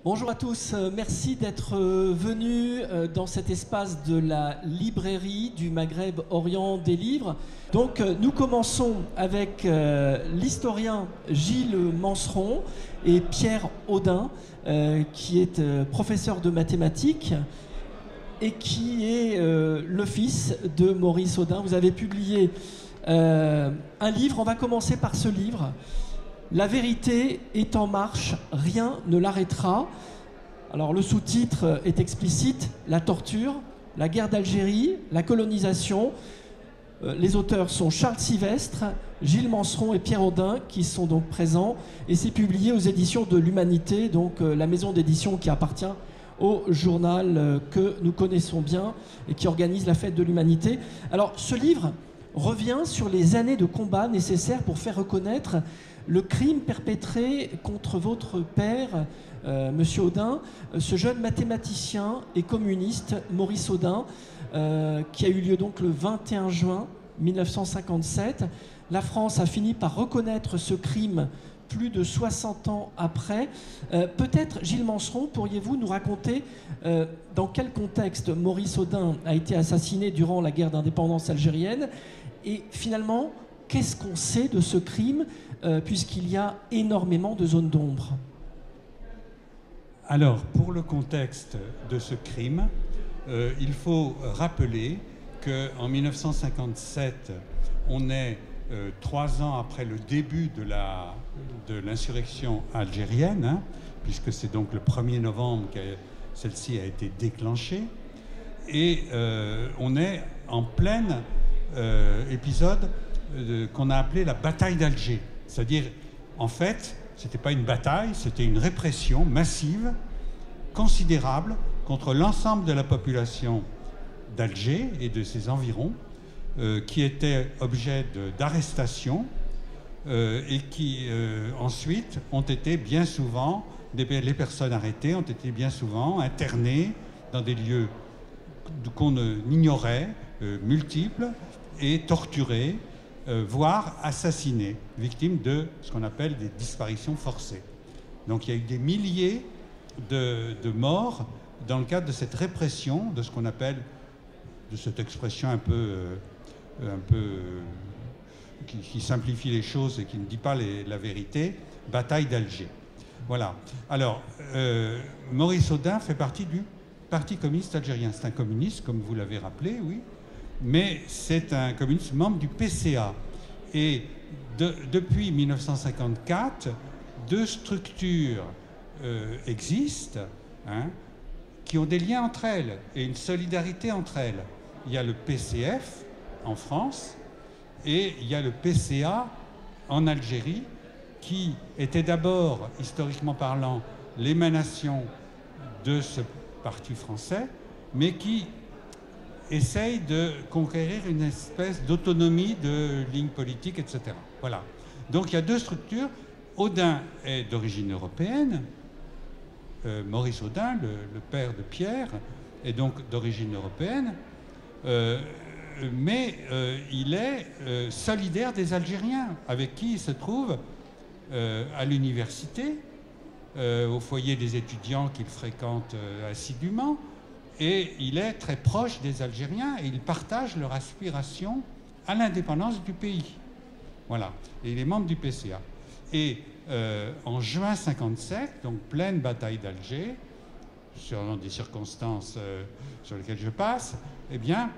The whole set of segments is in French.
Bonjour à tous, merci d'être venus dans cet espace de la librairie du Maghreb Orient des livres. Donc nous commençons avec l'historien Gilles Manceron et Pierre Audin, qui est professeur de mathématiques et qui est le fils de Maurice Audin. Vous avez publié un livre, on va commencer par ce livre. La vérité est en marche, rien ne l'arrêtera. Alors le sous-titre est explicite, la torture, la guerre d'Algérie, la colonisation. Les auteurs sont Charles Sylvestre, Gilles Manceron et Pierre Audin qui sont donc présents. Et c'est publié aux éditions de l'Humanité, donc la maison d'édition qui appartient au journal que nous connaissons bien et qui organise la fête de l'Humanité. Alors ce livre revient sur les années de combat nécessaires pour faire reconnaître le crime perpétré contre votre père, Monsieur Audin, ce jeune mathématicien et communiste, Maurice Audin, qui a eu lieu donc le 21 juin 1957. La France a fini par reconnaître ce crime plus de 60 ans après. Peut-être, Gilles Manceron, pourriez-vous nous raconter dans quel contexte Maurice Audin a été assassiné durant la guerre d'indépendance algérienne et finalement, qu'est-ce qu'on sait de ce crime puisqu'il y a énormément de zones d'ombre? Alors, pour le contexte de ce crime, il faut rappeler qu'en 1957, on est 3 ans après le début de l'insurrection algérienne, hein, puisque c'est donc le 1er novembre que celle-ci a été déclenchée, et on est en plein épisode qu'on a appelé la bataille d'Alger. C'est-à-dire, en fait, ce n'était pas une bataille, c'était une répression massive, considérable, contre l'ensemble de la population d'Alger et de ses environs, qui était objet d'arrestations et qui, ensuite, ont été bien souvent, les personnes arrêtées ont été bien souvent internées dans des lieux qu'on ignorait, multiples, et torturées, voire assassinées, victimes de ce qu'on appelle des disparitions forcées. Donc il y a eu des milliers de morts dans le cadre de cette répression, de ce qu'on appelle, de cette expression un peu qui simplifie les choses et qui ne dit pas la vérité, bataille d'Alger. Voilà. Alors, Maurice Audin fait partie du Parti communiste algérien. C'est un communiste, comme vous l'avez rappelé, oui, mais c'est un communiste membre du PCA. Et depuis 1954, deux structures existent, hein, qui ont des liens entre elles et une solidarité entre elles. Il y a le PCF en France et il y a le PCA en Algérie, qui était d'abord, historiquement parlant, l'émanation de ce parti français, mais qui essaye de conquérir une espèce d'autonomie de ligne politique, etc. Voilà. Donc il y a deux structures. Audin est d'origine européenne. Maurice Audin, le père de Pierre, est donc d'origine européenne. Mais il est solidaire des Algériens, avec qui il se trouve à l'université, au foyer des étudiants qu'il fréquente assidûment. Et il est très proche des Algériens et il partage leur aspiration à l'indépendance du pays. Voilà. Et il est membre du PCA. Et en juin 1957, donc pleine bataille d'Alger, dans des circonstances sur lesquelles je passe, eh bien,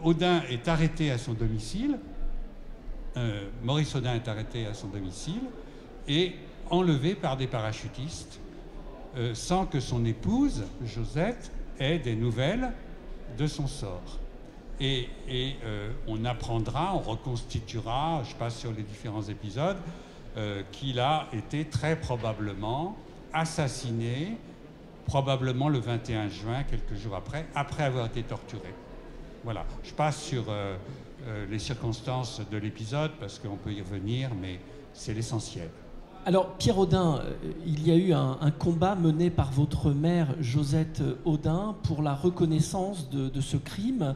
Audin est arrêté à son domicile, Maurice Audin est arrêté à son domicile et enlevé par des parachutistes sans que son épouse, Josette, ait des nouvelles de son sort. Et on apprendra, on reconstituera, je passe sur les différents épisodes, qu'il a été très probablement assassiné, probablement le 21 juin, quelques jours après avoir été torturé. Voilà, je passe sur les circonstances de l'épisode parce qu'on peut y revenir, mais c'est l'essentiel. Alors, Pierre Audin, il y a eu un combat mené par votre mère, Josette Audin, pour la reconnaissance de ce crime.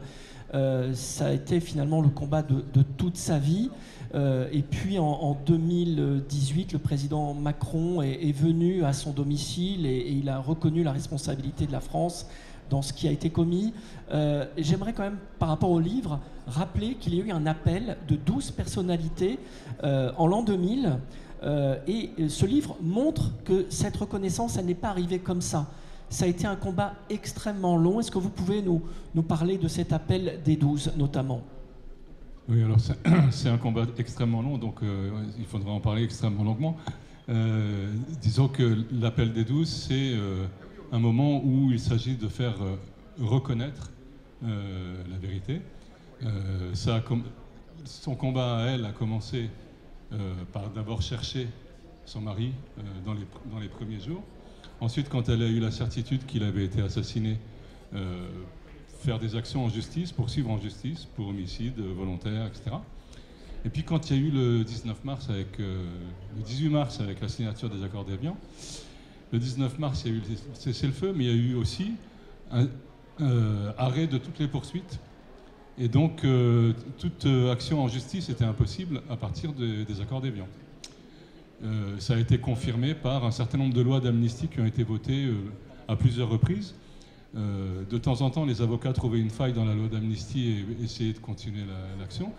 Ça a été finalement le combat de toute sa vie. Et puis en 2018, le président Macron est venu à son domicile et il a reconnu la responsabilité de la France dans ce qui a été commis. J'aimerais quand même, par rapport au livre, rappeler qu'il y a eu un appel de 12 personnalités en l'an 2000. Et ce livre montre que cette reconnaissance, elle n'est pas arrivée comme ça. Ça a été un combat extrêmement long. Est-ce que vous pouvez nous parler de cet appel des 12, notamment ? Oui, alors c'est un combat extrêmement long, donc il faudra en parler extrêmement longuement. Disons que l'appel des 12, c'est un moment où il s'agit de faire reconnaître la vérité. Son combat à elle a commencé par d'abord chercher son mari dans les premiers jours. Ensuite, quand elle a eu la certitude qu'il avait été assassiné, faire des actions en justice, poursuivre en justice pour homicide volontaire, etc. Et puis quand il y a eu le 18 mars avec la signature des accords d'Évian, le 19 mars, il y a eu le cessez-le-feu, mais il y a eu aussi un arrêt de toutes les poursuites. Et donc, toute action en justice était impossible à partir des accords d'Évian. Ça a été confirmé par un certain nombre de lois d'amnistie qui ont été votées à plusieurs reprises. De temps en temps, les avocats trouvaient une faille dans la loi d'amnistie et essayaient de continuer l'action.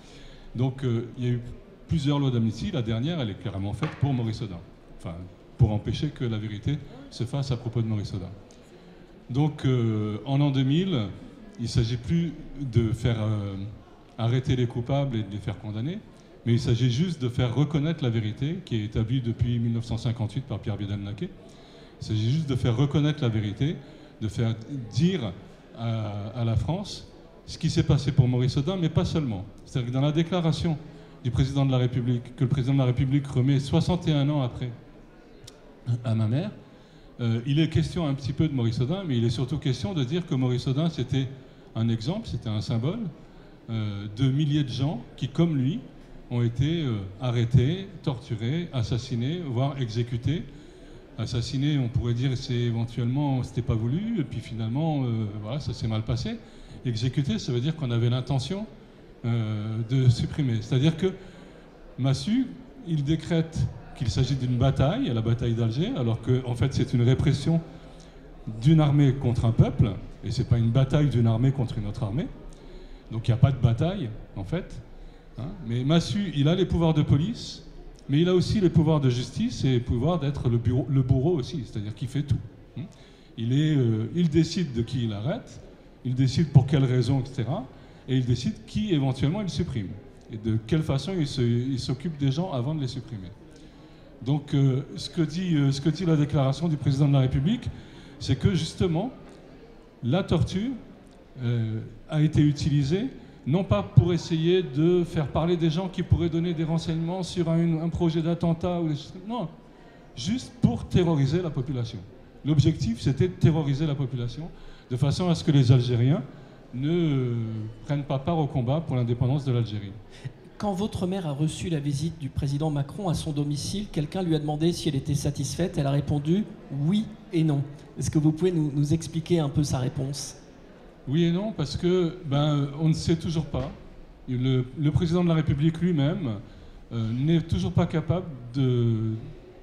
Donc, il y a eu plusieurs lois d'amnistie. La dernière, elle est carrément faite pour Maurice Audin. Enfin, pour empêcher que la vérité se fasse à propos de Maurice Audin. Donc, en l'an 2000, il ne s'agit plus de faire arrêter les coupables et de les faire condamner, mais il s'agit juste de faire reconnaître la vérité, qui est établie depuis 1958 par Pierre Vidal-Naquet. Il s'agit juste de faire reconnaître la vérité, de faire dire à la France ce qui s'est passé pour Maurice Audin, mais pas seulement. C'est-à-dire que dans la déclaration du président de la République, que le président de la République remet 61 ans après à ma mère, il est question un petit peu de Maurice Audin, mais il est surtout question de dire que Maurice Audin, c'était un exemple, c'était un symbole de milliers de gens qui, comme lui, ont été arrêtés, torturés, assassinés, voire exécutés. Assassiné, on pourrait dire c'est éventuellement c'était pas voulu, et puis finalement voilà, ça s'est mal passé. Exécuté, ça veut dire qu'on avait l'intention de supprimer. C'est-à-dire que Massu, il décrète qu'il s'agit d'une bataille, la bataille d'Alger, alors qu'en fait c'est une répression d'une armée contre un peuple, et c'est pas une bataille d'une armée contre une autre armée. Donc il n'y a pas de bataille en fait. Hein. Mais Massu, il a les pouvoirs de police. Mais il a aussi les pouvoirs de justice et le pouvoir d'être le bourreau aussi, c'est-à-dire qu'il fait tout. Il décide de qui il arrête, il décide pour quelles raisons, etc. Et il décide qui éventuellement il supprime. Et de quelle façon il s'occupe des gens avant de les supprimer. Donc ce que dit la déclaration du président de la République, c'est que justement, la torture a été utilisée non pas pour essayer de faire parler des gens qui pourraient donner des renseignements sur un projet d'attentat, non, juste pour terroriser la population. L'objectif, c'était de terroriser la population, de façon à ce que les Algériens ne prennent pas part au combat pour l'indépendance de l'Algérie. Quand votre mère a reçu la visite du président Macron à son domicile, quelqu'un lui a demandé si elle était satisfaite. Elle a répondu oui et non. Est-ce que vous pouvez nous expliquer un peu sa réponse ? Oui et non, parce que on ne sait toujours pas. Le président de la République lui-même n'est toujours pas capable de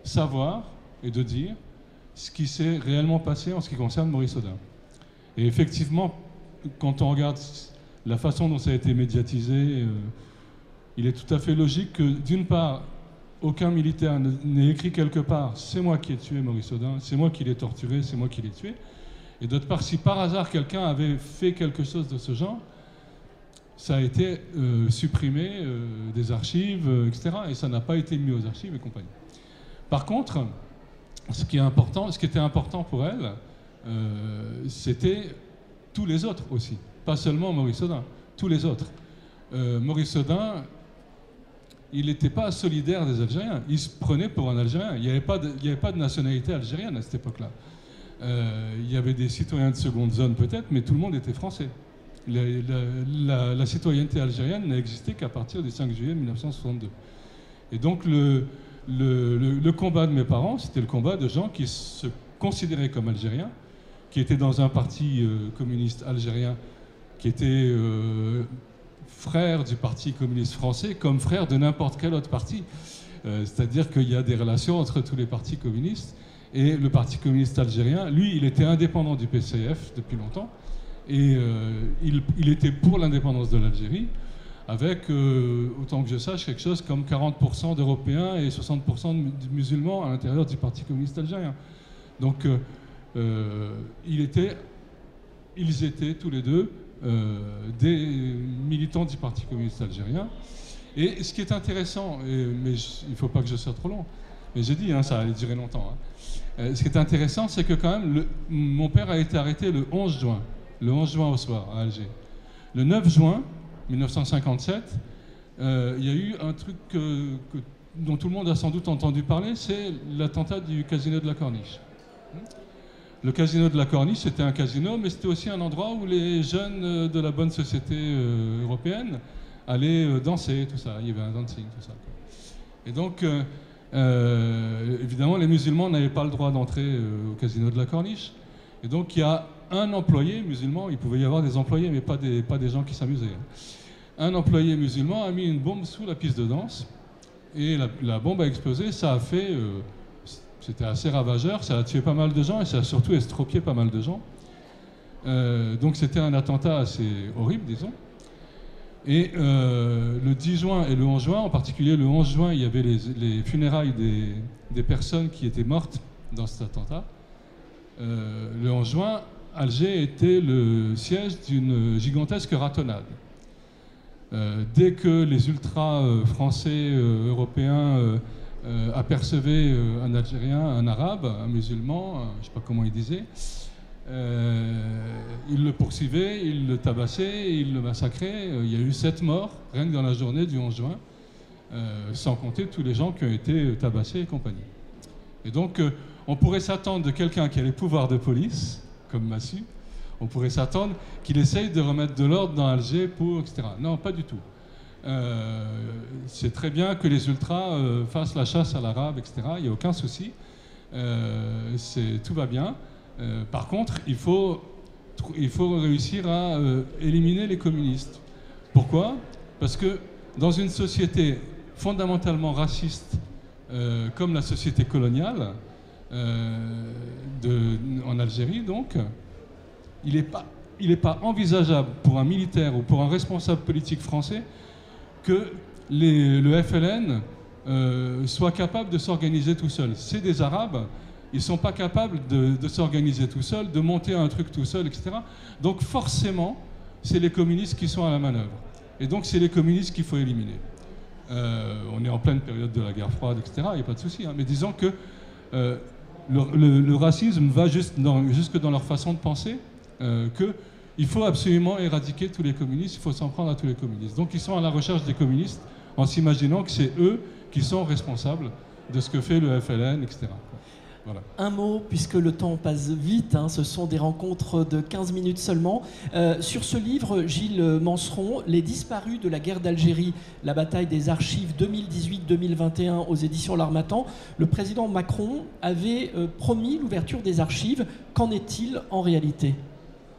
savoir et de dire ce qui s'est réellement passé en ce qui concerne Maurice Audin. Et effectivement, quand on regarde la façon dont ça a été médiatisé, il est tout à fait logique que, d'une part, aucun militaire n'ait écrit quelque part « c'est moi qui ai tué Maurice Audin, c'est moi qui l'ai torturé, c'est moi qui l'ai tué ». Et d'autre part, si par hasard quelqu'un avait fait quelque chose de ce genre, ça a été supprimé des archives, etc. Et ça n'a pas été mis aux archives et compagnie. Par contre, ce qui était important pour elle, c'était tous les autres aussi. Pas seulement Maurice Audin, tous les autres. Maurice Audin, il n'était pas solidaire des Algériens. Il se prenait pour un Algérien. Il n'y avait pas de nationalité algérienne à cette époque-là. Il y avait des citoyens de seconde zone peut-être, mais tout le monde était français. La citoyenneté algérienne n'a existé qu'à partir du 5 juillet 1962. Et donc le combat de mes parents, c'était le combat de gens qui se considéraient comme algériens, qui étaient dans un parti communiste algérien qui était frère du Parti communiste français comme frère de n'importe quel autre parti. C'est-à-dire qu'il y a des relations entre tous les partis communistes. Et le Parti communiste algérien, lui, il était indépendant du PCF depuis longtemps. Et il était pour l'indépendance de l'Algérie, avec, autant que je sache, quelque chose comme 40% d'Européens et 60% de musulmans à l'intérieur du Parti communiste algérien. Donc, ils étaient tous les deux des militants du Parti communiste algérien. Et ce qui est intéressant, mais il ne faut pas que je sois trop long, mais j'ai dit, ça allait durer longtemps. Ce qui est intéressant, c'est que quand même, mon père a été arrêté le 11 juin au soir, à Alger. Le 9 juin 1957, il y a eu un truc dont tout le monde a sans doute entendu parler, c'est l'attentat du casino de la Corniche. Le casino de la Corniche, c'était un casino, mais c'était aussi un endroit où les jeunes de la bonne société européenne allaient danser, tout ça. Il y avait un dancing, tout ça. Et donc, évidemment, les musulmans n'avaient pas le droit d'entrer au casino de la Corniche. Et donc, il y a un employé musulman, il pouvait y avoir des employés, mais pas des gens qui s'amusaient. Un employé musulman a mis une bombe sous la piste de danse, et la bombe a explosé. Ça a fait... c'était assez ravageur, ça a tué pas mal de gens, et ça a surtout estropié pas mal de gens. Donc, c'était un attentat assez horrible, disons. Et le 10 juin et le 11 juin, en particulier le 11 juin, il y avait les funérailles des personnes qui étaient mortes dans cet attentat. Le 11 juin, Alger était le siège d'une gigantesque ratonnade. Dès que les ultras français, européens apercevaient un Algérien, un Arabe, un musulman, je ne sais pas comment ils disaient, ils le poursuivaient, ils le tabassaient, ils le massacraient. Il y a eu 7 morts, rien que dans la journée du 11 juin, sans compter tous les gens qui ont été tabassés et compagnie. Et donc, on pourrait s'attendre de quelqu'un qui a les pouvoirs de police, comme Massu, on pourrait s'attendre qu'il essaye de remettre de l'ordre dans Alger etc. Non, pas du tout. C'est très bien que les ultras fassent la chasse à l'arabe, etc. Il n'y a aucun souci. Tout va bien. Par contre, il faut réussir à éliminer les communistes. Pourquoi? Parce que dans une société fondamentalement raciste comme la société coloniale en Algérie, donc, il n'est pas envisageable pour un militaire ou pour un responsable politique français que le FLN soit capable de s'organiser tout seul. C'est des Arabes, ils ne sont pas capables de s'organiser tout seuls, de monter un truc tout seul, etc. Donc forcément, c'est les communistes qui sont à la manœuvre. Et donc c'est les communistes qu'il faut éliminer. On est en pleine période de la guerre froide, etc. Il n'y a pas de souci. Mais disons que le racisme va jusque dans leur façon de penser, qu'il faut absolument éradiquer tous les communistes, il faut s'en prendre à tous les communistes. Donc ils sont à la recherche des communistes en s'imaginant que c'est eux qui sont responsables de ce que fait le FLN, etc. Voilà. Un mot, puisque le temps passe vite, ce sont des rencontres de 15 minutes seulement. Sur ce livre, Gilles Manceron, Les disparus de la guerre d'Algérie, la bataille des archives 2018-2021 aux éditions L'Harmattan, le président Macron avait promis l'ouverture des archives. Qu'en est-il en réalité?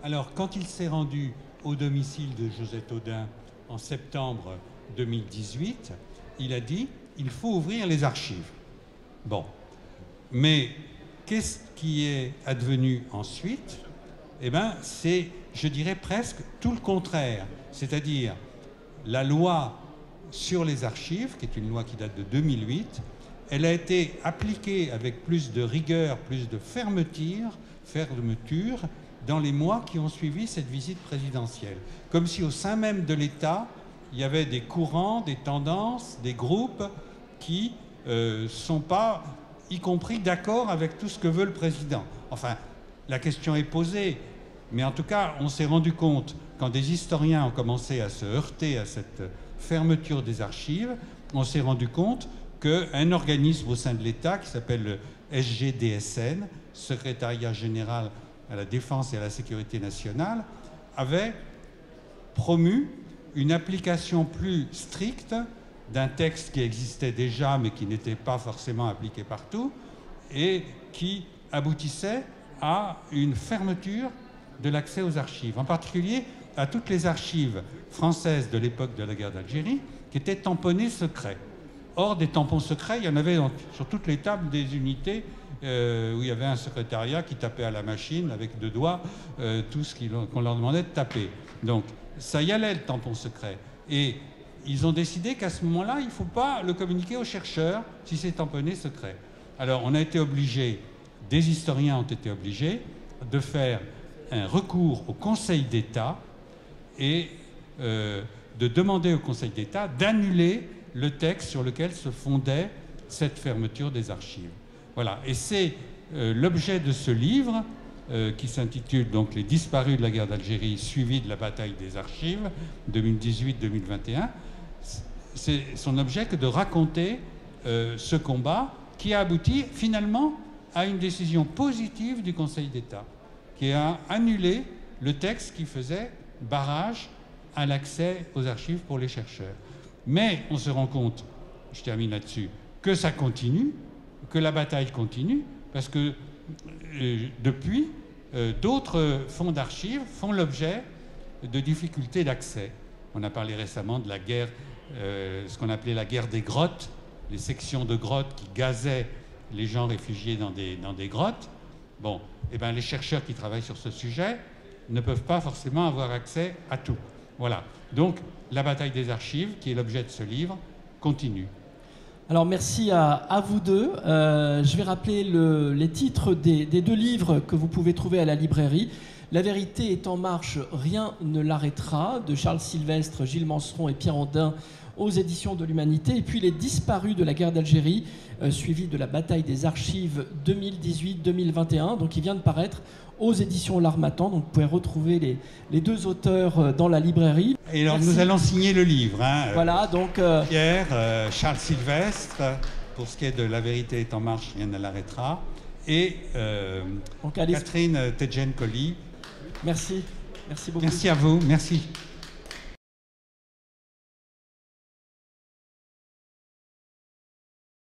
Alors, quand il s'est rendu au domicile de Josette Audin en septembre 2018, il a dit « il faut ouvrir les archives ». Bon. Mais qu'est-ce qui est advenu ensuite? Eh bien, c'est, je dirais, presque tout le contraire. C'est-à-dire, la loi sur les archives, qui est une loi qui date de 2008, elle a été appliquée avec plus de rigueur, plus de fermeture dans les mois qui ont suivi cette visite présidentielle. Comme si au sein même de l'État, il y avait des courants, des tendances, des groupes qui ne sont pas, y compris d'accord avec tout ce que veut le président. Enfin, la question est posée, mais en tout cas, on s'est rendu compte, quand des historiens ont commencé à se heurter à cette fermeture des archives, on s'est rendu compte qu'un organisme au sein de l'État, qui s'appelle le SGDSN, Secrétariat Général à la Défense et à la Sécurité Nationale, avait promu une application plus stricte d'un texte qui existait déjà mais qui n'était pas forcément appliqué partout et qui aboutissait à une fermeture de l'accès aux archives, en particulier à toutes les archives françaises de l'époque de la guerre d'Algérie qui étaient tamponnées secrets. Or, des tampons secrets, il y en avait sur toutes les tables des unités où il y avait un secrétariat qui tapait à la machine avec 2 doigts tout ce qu'on leur demandait de taper. Donc, ça y allait, le tampon secret. Et ils ont décidé qu'à ce moment-là, il ne faut pas le communiquer aux chercheurs si c'est tamponné secret. Alors, on a été obligé, des historiens ont été obligés, de faire un recours au Conseil d'État et de demander au Conseil d'État d'annuler le texte sur lequel se fondait cette fermeture des archives. Voilà, et c'est l'objet de ce livre qui s'intitule donc « Les disparus de la guerre d'Algérie suivi de la bataille des archives 2018-2021 ». C'est son objet que de raconter ce combat qui a abouti finalement à une décision positive du Conseil d'État, qui a annulé le texte qui faisait barrage à l'accès aux archives pour les chercheurs. Mais on se rend compte, je termine là-dessus, que ça continue, que la bataille continue, parce que depuis, d'autres fonds d'archives font l'objet de difficultés d'accès. On a parlé récemment de la guerre, ce qu'on appelait la guerre des grottes, les sections de grottes qui gazaient les gens réfugiés dans des grottes. Bon, eh bien, les chercheurs qui travaillent sur ce sujet ne peuvent pas forcément avoir accès à tout. Voilà. Donc, la bataille des archives, qui est l'objet de ce livre, continue. Alors, merci à vous deux. Je vais rappeler les titres des 2 livres que vous pouvez trouver à la librairie. La vérité est en marche, rien ne l'arrêtera, de Charles Sylvestre, Gilles Manceron et Pierre Andin, aux éditions de l'Humanité. Et puis Les disparus de la guerre d'Algérie, suivi de la bataille des archives 2018-2021, donc qui vient de paraître aux éditions L'Harmattan. Donc vous pouvez retrouver les 2 auteurs dans la librairie. Et alors nous allons signer le livre. Hein. Voilà, donc... Pierre, Charles Sylvestre, pour ce qui est de La vérité est en marche, rien ne l'arrêtera. Et Catherine Tedjen-Colli. Merci. Merci beaucoup. Merci à vous. Merci.